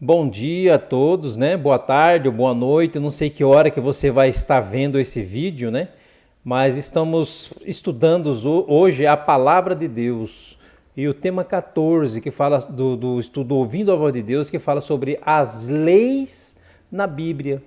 Bom dia a todos, né? Boa tarde ou boa noite. Não sei que hora que você vai estar vendo esse vídeo, né? Mas estamos estudando hoje a palavra de Deus. E o tema 14, que fala do estudo Ouvindo a Voz de Deus, que fala sobre as leis na Bíblia.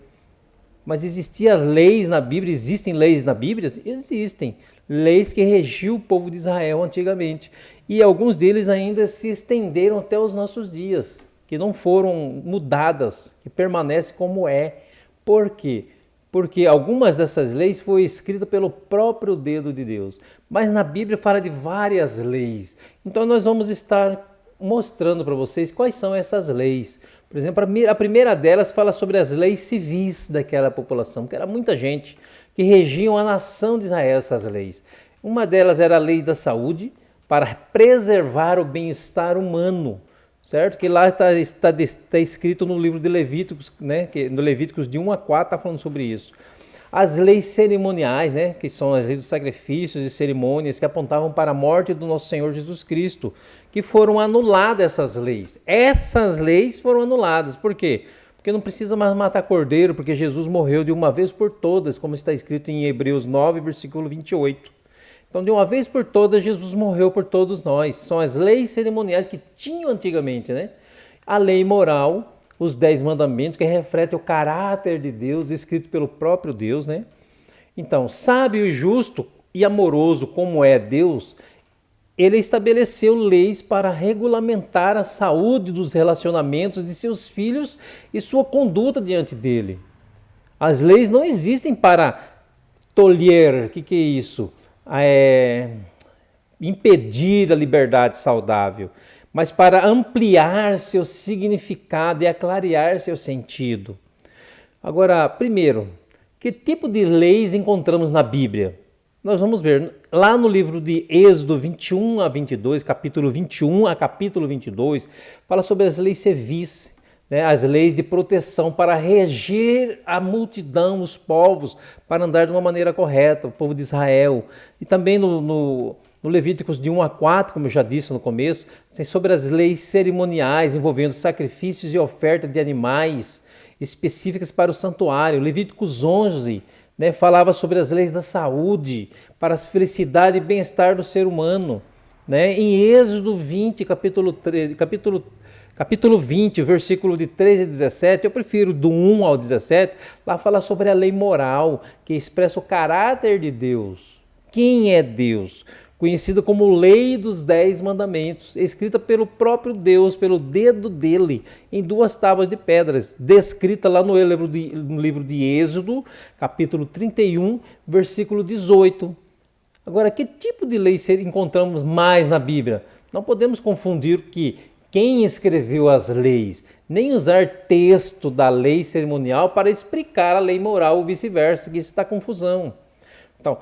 Mas existiam leis na Bíblia? Existem leis na Bíblia? Existem. Leis que regiam o povo de Israel antigamente. E alguns deles ainda se estenderam até os nossos dias, que não foram mudadas, que permanecem como é. Por quê? Porque algumas dessas leis foram escritas pelo próprio dedo de Deus. Mas na Bíblia fala de várias leis. Então nós vamos estar mostrando para vocês quais são essas leis. Por exemplo, a primeira delas fala sobre as leis civis daquela população, que era muita gente que regiam a nação de Israel, essas leis. Uma delas era a lei da saúde, para preservar o bem-estar humano, certo? Que lá está escrito no livro de Levíticos, né? Que no Levíticos de 1 a 4 está falando sobre isso. As leis cerimoniais, né? Que são as leis dos sacrifícios e cerimônias que apontavam para a morte do nosso Senhor Jesus Cristo, que foram anuladas essas leis. Essas leis foram anuladas. Por quê? Porque não precisa mais matar cordeiro, porque Jesus morreu de uma vez por todas, como está escrito em Hebreus 9, versículo 28. Então, de uma vez por todas, Jesus morreu por todos nós. São as leis cerimoniais que tinham antigamente, né? A lei moral, os 10 mandamentos, que refletem o caráter de Deus, escrito pelo próprio Deus, né? Então, sábio, justo e amoroso como é Deus, ele estabeleceu leis para regulamentar a saúde dos relacionamentos de seus filhos e sua conduta diante dele. As leis não existem para tolher, o que é isso? Impedir a liberdade saudável, mas para ampliar seu significado e aclarear seu sentido. Agora, primeiro, que tipo de leis encontramos na Bíblia? Nós vamos ver lá no livro de Êxodo 21 a 22, capítulo 21 a capítulo 22, fala sobre as leis civis, né, as leis de proteção para reger a multidão, os povos, para andar de uma maneira correta, o povo de Israel. E também no Levíticos de 1 a 4, como eu já disse no começo, tem sobre as leis cerimoniais envolvendo sacrifícios e oferta de animais específicas para o santuário. Levíticos 11, né, falava sobre as leis da saúde, para a felicidade e bem-estar do ser humano. Né? Em Êxodo 20, capítulo 20, versículo de 13 a 17, eu prefiro do 1 ao 17, lá fala sobre a lei moral, que expressa o caráter de Deus. Quem é Deus? Conhecida como Lei dos 10 Mandamentos, escrita pelo próprio Deus, pelo dedo dele, em 2 tábuas de pedras, descrita lá no livro de Êxodo, capítulo 31, versículo 18. Agora, que tipo de lei encontramos mais na Bíblia? Não podemos confundir que quem escreveu as leis, nem usar texto da lei cerimonial para explicar a lei moral ou vice-versa, que isso está confusão. Então,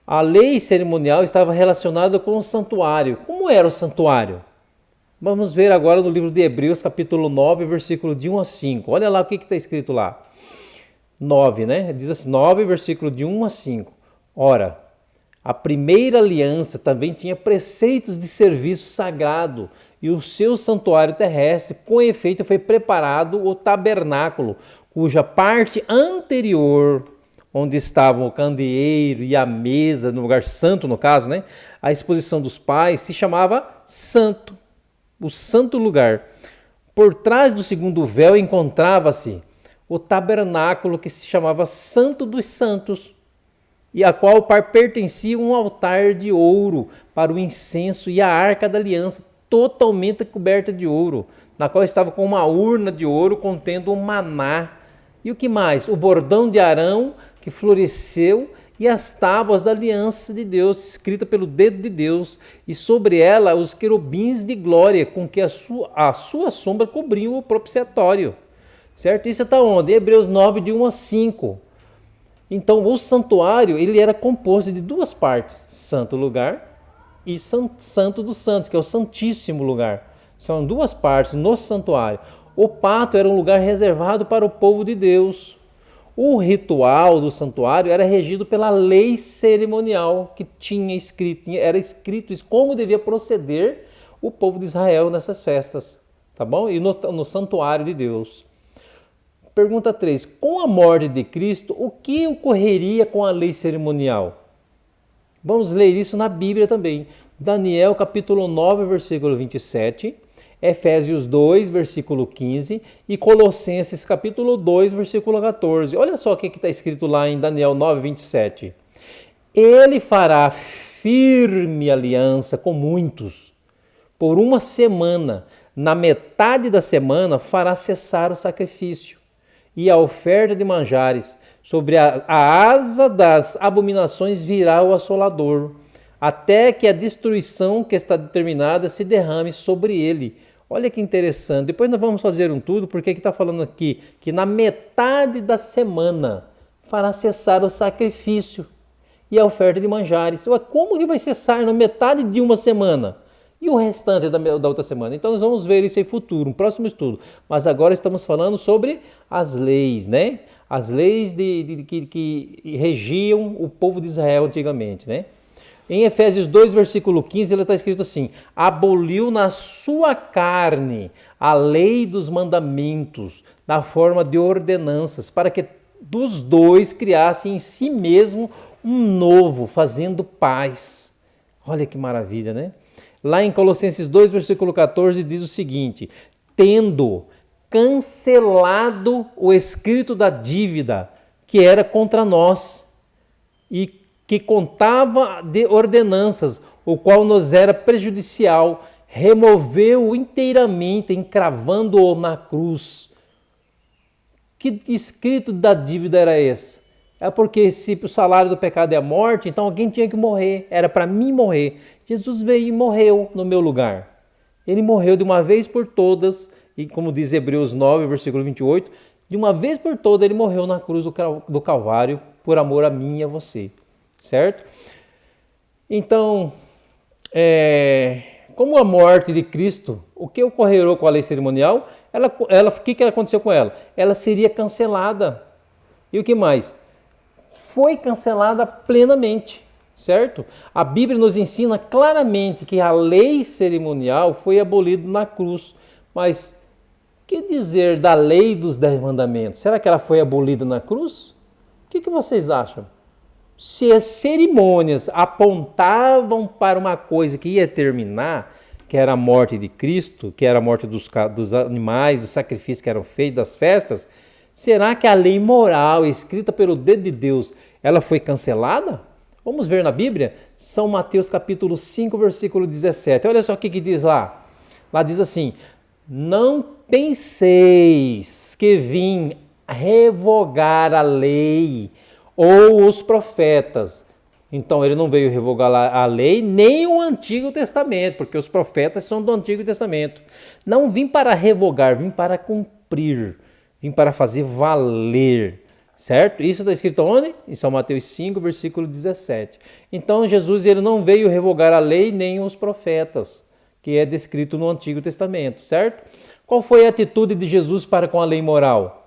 a lei cerimonial estava relacionada com o santuário. Como era o santuário? Vamos ver agora no livro de Hebreus, capítulo 9, versículo de 1 a 5. Olha lá o que está escrito lá. 9, né? Diz assim, 9, versículo de 1 a 5. Ora, a primeira aliança também tinha preceitos de serviço sagrado e o seu santuário terrestre, com efeito, foi preparado o tabernáculo, cuja parte anterior, onde estavam o candeeiro e a mesa, no lugar santo no caso, né? A exposição dos pais, se chamava santo, o santo lugar. Por trás do segundo véu encontrava-se o tabernáculo que se chamava Santo dos Santos, e a qual pertencia um altar de ouro para o incenso e a arca da aliança, totalmente coberta de ouro, na qual estava com uma urna de ouro contendo um maná. E o que mais? O bordão de Arão que floresceu e as tábuas da aliança de Deus, escrita pelo dedo de Deus, e sobre ela os querubins de glória, com que a sua sombra cobriam o propiciatório. Certo? Isso está onde? Hebreus 9, de 1 a 5. Então, o santuário ele era composto de 2 partes, santo lugar e santo dos santos, que é o santíssimo lugar. São 2 partes no santuário. O pátio era um lugar reservado para o povo de Deus. O ritual do santuário era regido pela lei cerimonial que era escrito como devia proceder o povo de Israel nessas festas. tá bom? E no santuário de Deus. Pergunta 3. Com a morte de Cristo, o que ocorreria com a lei cerimonial? Vamos ler isso na Bíblia também. Daniel capítulo 9, versículo 27, Efésios 2, versículo 15 e Colossenses capítulo 2, versículo 14. Olha só o que está escrito lá em Daniel 9, 27. Ele fará firme aliança com muitos por uma semana. Na metade da semana fará cessar o sacrifício e a oferta de manjares. Sobre a asa das abominações virá o assolador, até que a destruição que está determinada se derrame sobre ele. Olha que interessante. Depois nós vamos fazer um tudo, porque está falando aqui que na metade da semana fará cessar o sacrifício e a oferta de manjares. Como que vai cessar na metade de uma semana? E o restante da outra semana? Então nós vamos ver isso em futuro, um próximo estudo. Mas agora estamos falando sobre as leis, né? As leis que regiam o povo de Israel antigamente, né? Em Efésios 2, versículo 15, ele está escrito assim: aboliu na sua carne a lei dos mandamentos, na forma de ordenanças, para que dos dois criassem em si mesmo um novo, fazendo paz. Olha que maravilha, né? Lá em Colossenses 2, versículo 14, diz o seguinte: tendo cancelado o escrito da dívida que era contra nós e que contava de ordenanças, o qual nos era prejudicial, removeu inteiramente, encravando-o na cruz. Que escrito da dívida era esse? É porque se o salário do pecado é a morte, então alguém tinha que morrer, era para mim morrer. Jesus veio e morreu no meu lugar. Ele morreu de uma vez por todas, e como diz Hebreus 9, versículo 28, de uma vez por todas ele morreu na cruz do Calvário, por amor a mim e a você, certo? Então, como a morte de Cristo, o que ocorreu com a lei cerimonial? O que aconteceu com ela? Ela seria cancelada. E o que mais? Foi cancelada plenamente, certo? A Bíblia nos ensina claramente que a lei cerimonial foi abolida na cruz. Mas que dizer da lei dos 10 mandamentos? Será que ela foi abolida na cruz? O que vocês acham? Se as cerimônias apontavam para uma coisa que ia terminar, que era a morte de Cristo, que era a morte dos animais, dos sacrifícios que eram feitos, das festas, será que a lei moral escrita pelo dedo de Deus, ela foi cancelada? Vamos ver na Bíblia? São Mateus capítulo 5, versículo 17. Olha só o que diz lá. Lá diz assim: não penseis que vim revogar a lei ou os profetas. Então ele não veio revogar a lei nem o Antigo Testamento, porque os profetas são do Antigo Testamento. Não vim para revogar, vim para cumprir, vim para fazer valer, certo? Isso está escrito onde? Em São Mateus 5, versículo 17. Então Jesus ele não veio revogar a lei nem os profetas, que é descrito no Antigo Testamento, certo? Qual foi a atitude de Jesus para com a lei moral?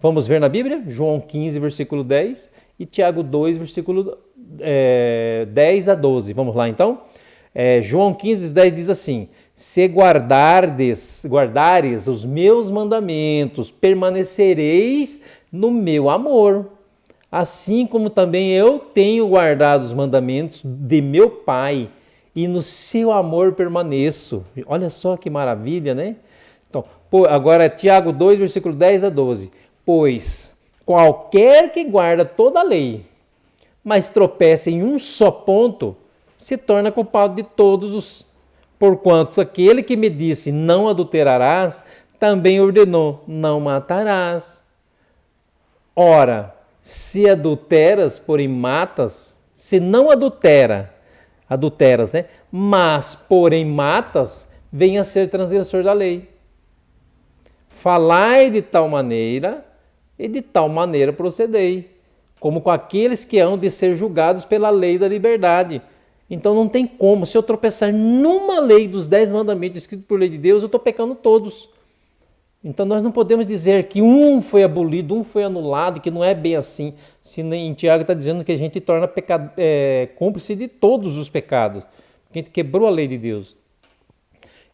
Vamos ver na Bíblia? João 15, versículo 10 e Tiago 2, versículo 10 a 12. Vamos lá então? João 15, 10 diz assim: se guardares os meus mandamentos, permanecereis no meu amor, assim como também eu tenho guardado os mandamentos de meu Pai, e no seu amor permaneço. Olha só que maravilha, né? Então, agora Tiago 2, versículo 10 a 12. Pois qualquer que guarda toda a lei, mas tropeça em um só ponto, se torna culpado de todos os. Porquanto aquele que me disse, não adulterarás, também ordenou, não matarás. Ora, se adulteras, porém matas, se não adulteras, né? Mas, porém, matas, venha a ser transgressor da lei. Falai de tal maneira, e de tal maneira procedei, como com aqueles que hão de ser julgados pela lei da liberdade. Então não tem como, se eu tropeçar numa lei dos 10 mandamentos escritos por lei de Deus, eu estou pecando todos. Então nós não podemos dizer que um foi abolido, um foi anulado, que não é bem assim. Se em Tiago está dizendo que a gente torna cúmplice de todos os pecados, porque a gente quebrou a lei de Deus.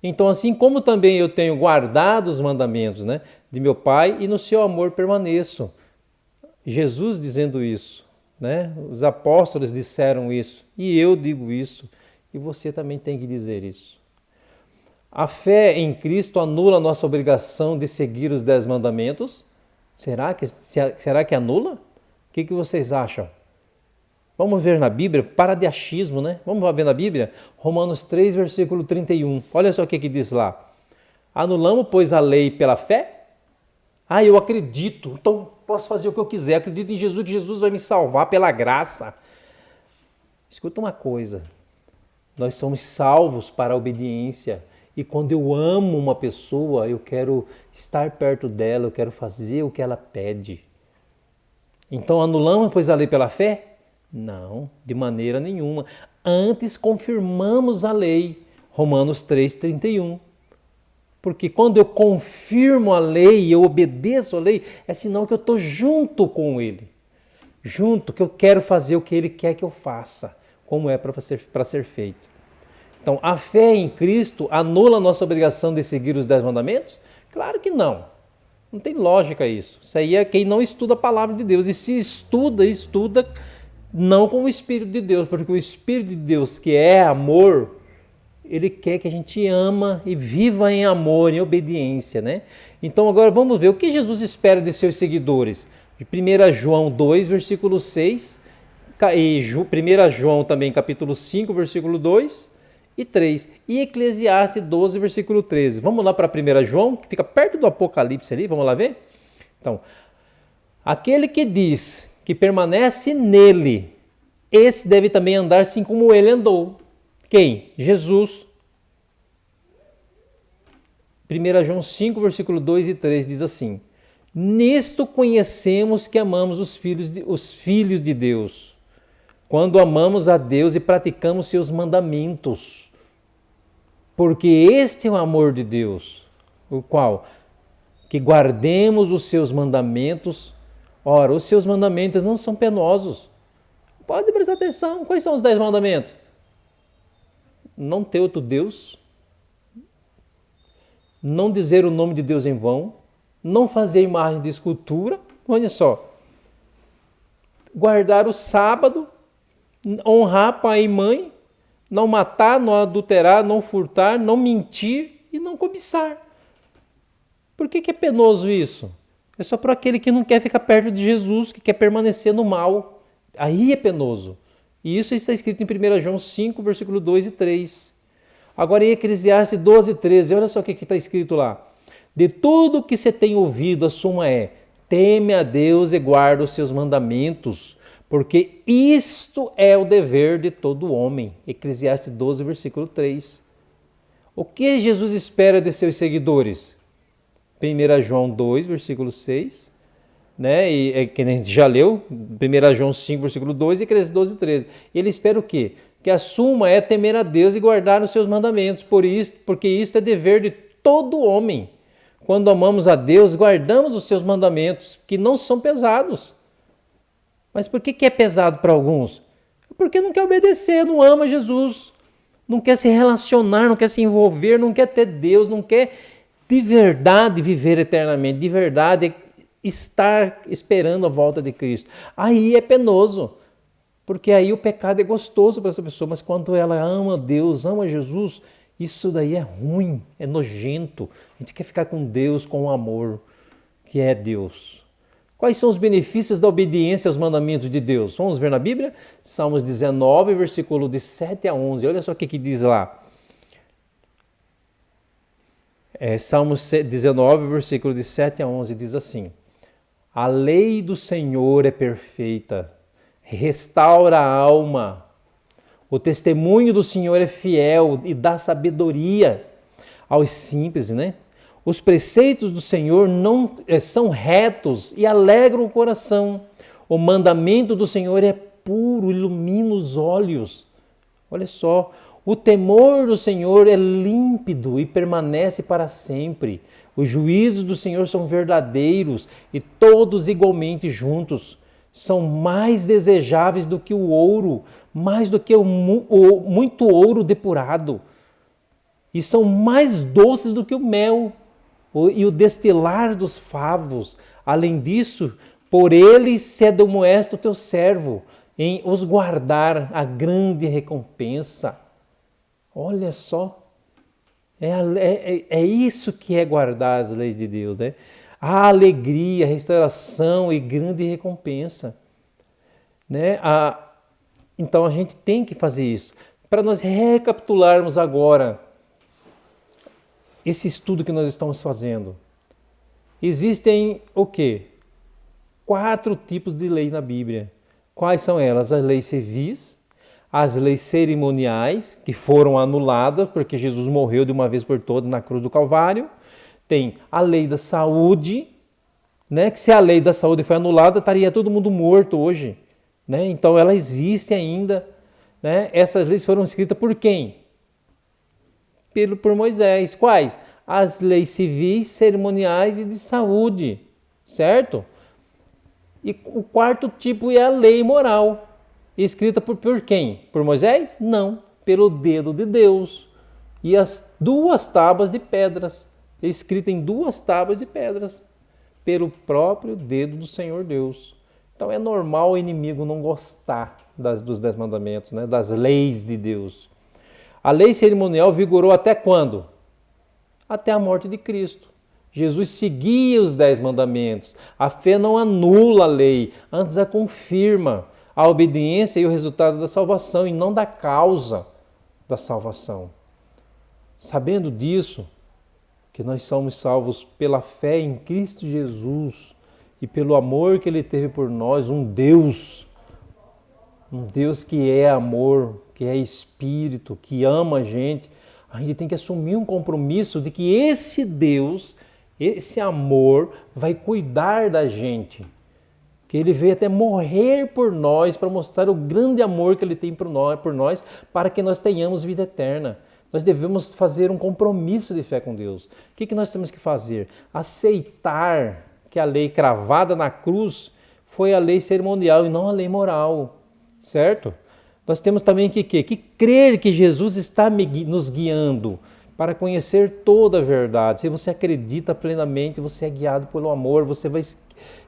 Então, assim como também eu tenho guardado os mandamentos, né, de meu Pai, e no seu amor permaneço. Jesus dizendo isso, né? Os apóstolos disseram isso, e eu digo isso, e você também tem que dizer isso. A fé em Cristo anula a nossa obrigação de seguir os 10 mandamentos? Será que anula? O que vocês acham? Vamos ver na Bíblia, para de achismo, né? Vamos ver na Bíblia? Romanos 3, versículo 31. Olha só o que diz lá. Anulamos, pois, a lei pela fé? Eu acredito, então posso fazer o que eu quiser. Acredito em Jesus, que Jesus vai me salvar pela graça. Escuta uma coisa. Nós somos salvos para a obediência. E quando eu amo uma pessoa, eu quero estar perto dela, eu quero fazer o que ela pede. Então anulamos, pois, a lei pela fé? Não, de maneira nenhuma. Antes confirmamos a lei. Romanos 3,31. Porque quando eu confirmo a lei, eu obedeço a lei, é sinal que eu estou junto com ele. Junto, que eu quero fazer o que ele quer que eu faça, como é para ser feito. Então, a fé em Cristo anula a nossa obrigação de seguir os 10 mandamentos? Claro que não. Não tem lógica isso. Isso aí é quem não estuda a palavra de Deus. E se estuda não com o Espírito de Deus, porque o Espírito de Deus, que é amor, ele quer que a gente ama e viva em amor, em obediência, né? Então agora vamos ver o que Jesus espera de seus seguidores. De 1 João 2, versículo 6, e 1 João também, capítulo 5, versículo 2 e 3. E Eclesiastes 12, versículo 13. Vamos lá para 1 João, que fica perto do Apocalipse ali, vamos lá ver? Então, aquele que diz que permanece nele, esse deve também andar assim como ele andou. Quem? Jesus. 1 João 5, versículo 2 e 3 diz assim: nisto conhecemos que amamos os filhos de Deus, quando amamos a Deus e praticamos seus mandamentos. Porque este é o amor de Deus, o qual? Que guardemos os seus mandamentos. Ora, os seus mandamentos não são penosos. Pode prestar atenção, quais são os 10 mandamentos? Não ter outro Deus, não dizer o nome de Deus em vão, não fazer imagem de escultura, olha só, guardar o sábado, honrar pai e mãe, não matar, não adulterar, não furtar, não mentir e não cobiçar. Por que é penoso isso? É só para aquele que não quer ficar perto de Jesus, que quer permanecer no mal. Aí é penoso. E isso está escrito em 1 João 5, versículo 2 e 3. Agora em Eclesiastes 12, 13, olha só o que está escrito lá. De tudo que você tem ouvido, a suma é: teme a Deus e guarda os seus mandamentos, porque isto é o dever de todo homem. Eclesiastes 12, versículo 3. O que Jesus espera de seus seguidores? 1 João 2, versículo 6. Né? E que a gente já leu, 1 João 5, versículo 2 e Eclesiastes 12, 13. Ele espera o quê? Que a suma é temer a Deus e guardar os seus mandamentos, porque isto é dever de todo homem. Quando amamos a Deus, guardamos os seus mandamentos, que não são pesados. Mas por que é pesado para alguns? Porque não quer obedecer, não ama Jesus, não quer se relacionar, não quer se envolver, não quer ter Deus, não quer de verdade viver eternamente, de verdade estar esperando a volta de Cristo. Aí é penoso, porque aí o pecado é gostoso para essa pessoa, mas quando ela ama Deus, ama Jesus, isso daí é ruim, é nojento. A gente quer ficar com Deus, com o amor que é Deus. Quais são os benefícios da obediência aos mandamentos de Deus? Vamos ver na Bíblia? Salmos 19, versículo de 7 a 11. Olha só o que diz lá. Salmos 19, versículo de 7 a 11, diz assim: a lei do Senhor é perfeita, restaura a alma. O testemunho do Senhor é fiel e dá sabedoria aos simples, né? Os preceitos do Senhor não são retos e alegram o coração. O mandamento do Senhor é puro, ilumina os olhos. Olha só, o temor do Senhor é límpido e permanece para sempre. Os juízos do Senhor são verdadeiros e todos igualmente juntos. São mais desejáveis do que o ouro, mais do que muito ouro depurado. e são mais doces do que o mel e o destilar dos favos. Além disso, por ele se admoesta o teu servo, em os guardar a grande recompensa. Olha só, é isso que é guardar as leis de Deus, né? A alegria, a restauração e grande recompensa, né? Então a gente tem que fazer isso. Para nós recapitularmos agora esse estudo que nós estamos fazendo. Existem o quê? 4 tipos de lei na Bíblia. Quais são elas? As leis civis, as leis cerimoniais, que foram anuladas porque Jesus morreu de uma vez por todas na cruz do Calvário. Tem a lei da saúde, né? Que se a lei da saúde foi anulada, estaria todo mundo morto hoje, né? Então ela existe ainda, né? Essas leis foram escritas por quem? Por Moisés. Quais? As leis civis, cerimoniais e de saúde, certo? E o 4º tipo é a lei moral, escrita por quem? Por Moisés? Não, pelo dedo de Deus. E as 2 tábuas de pedras, escrita em 2 tábuas de pedras, pelo próprio dedo do Senhor Deus. Então é normal o inimigo não gostar dos 10 mandamentos, né? Das leis de Deus. A lei cerimonial vigorou até quando? Até a morte de Cristo. Jesus seguia os 10 mandamentos. A fé não anula a lei, antes a confirma. A obediência e o resultado da salvação e não da causa da salvação. Sabendo disso, que nós somos salvos pela fé em Cristo Jesus e pelo amor que Ele teve por nós, um Deus que é amor, que é Espírito, que ama a gente tem que assumir um compromisso de que esse Deus, esse amor, vai cuidar da gente. Que Ele veio até morrer por nós para mostrar o grande amor que Ele tem por nós, para que nós tenhamos vida eterna. Nós devemos fazer um compromisso de fé com Deus. O que nós temos que fazer? Aceitar que a lei cravada na cruz foi a lei cerimonial e não a lei moral, certo? Nós temos também que crer que Jesus está nos guiando para conhecer toda a verdade. Se você acredita plenamente, você é guiado pelo amor, você vai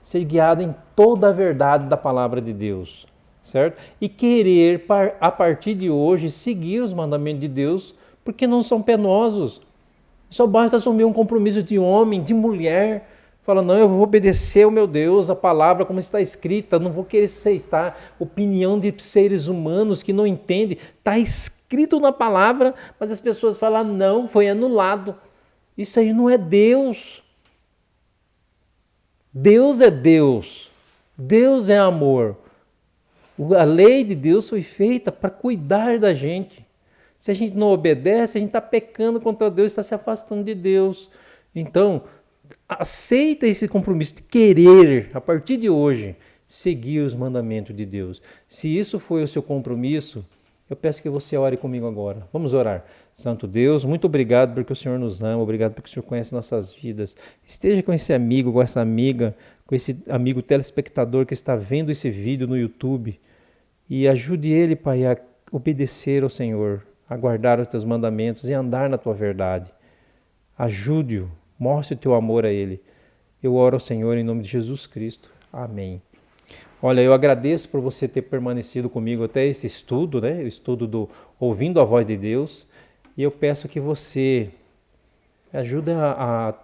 ser guiado em toda a verdade da palavra de Deus, certo? E querer, a partir de hoje, seguir os mandamentos de Deus, porque não são penosos. Só basta assumir um compromisso de homem, de mulher. Fala, não, eu vou obedecer ao meu Deus, a palavra como está escrita, não vou querer aceitar opinião de seres humanos que não entendem. Está escrito na palavra, mas as pessoas falam, não, foi anulado. Isso aí não é Deus. Deus é Deus. Deus é amor. A lei de Deus foi feita para cuidar da gente. Se a gente não obedece, a gente está pecando contra Deus, está se afastando de Deus. Então, aceita esse compromisso de querer, a partir de hoje, seguir os mandamentos de Deus. Se isso foi o seu compromisso, eu peço que você ore comigo agora. Vamos orar. Santo Deus, muito obrigado porque o Senhor nos ama, obrigado porque o Senhor conhece nossas vidas. Esteja com esse amigo, com essa amiga, com esse amigo telespectador que está vendo esse vídeo no YouTube e ajude ele, Pai, a obedecer ao Senhor, a guardar os teus mandamentos e andar na tua verdade. Ajude-o, mostre o teu amor a ele. Eu oro ao Senhor em nome de Jesus Cristo. Amém. Olha, eu agradeço por você ter permanecido comigo até esse estudo, né? O estudo do Ouvindo a Voz de Deus. E eu peço que você ajude a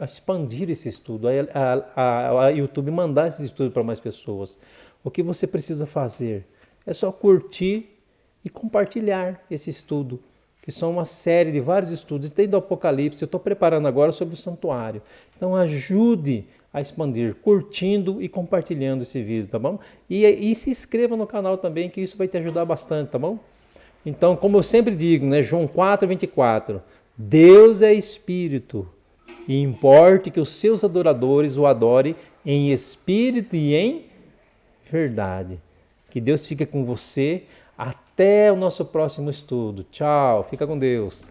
expandir esse estudo, a YouTube mandar esse estudo para mais pessoas. O que você precisa fazer é só curtir e compartilhar esse estudo, que são uma série de vários estudos. Tem do Apocalipse, eu estou preparando agora sobre o santuário. Então ajude a expandir, curtindo e compartilhando esse vídeo, tá bom? E se inscreva no canal também, que isso vai te ajudar bastante, tá bom? Então, como eu sempre digo, né, João 4:24, Deus é Espírito, e importe que os seus adoradores o adorem em espírito e em verdade. Que Deus fique com você. Até o nosso próximo estudo. Tchau, fica com Deus.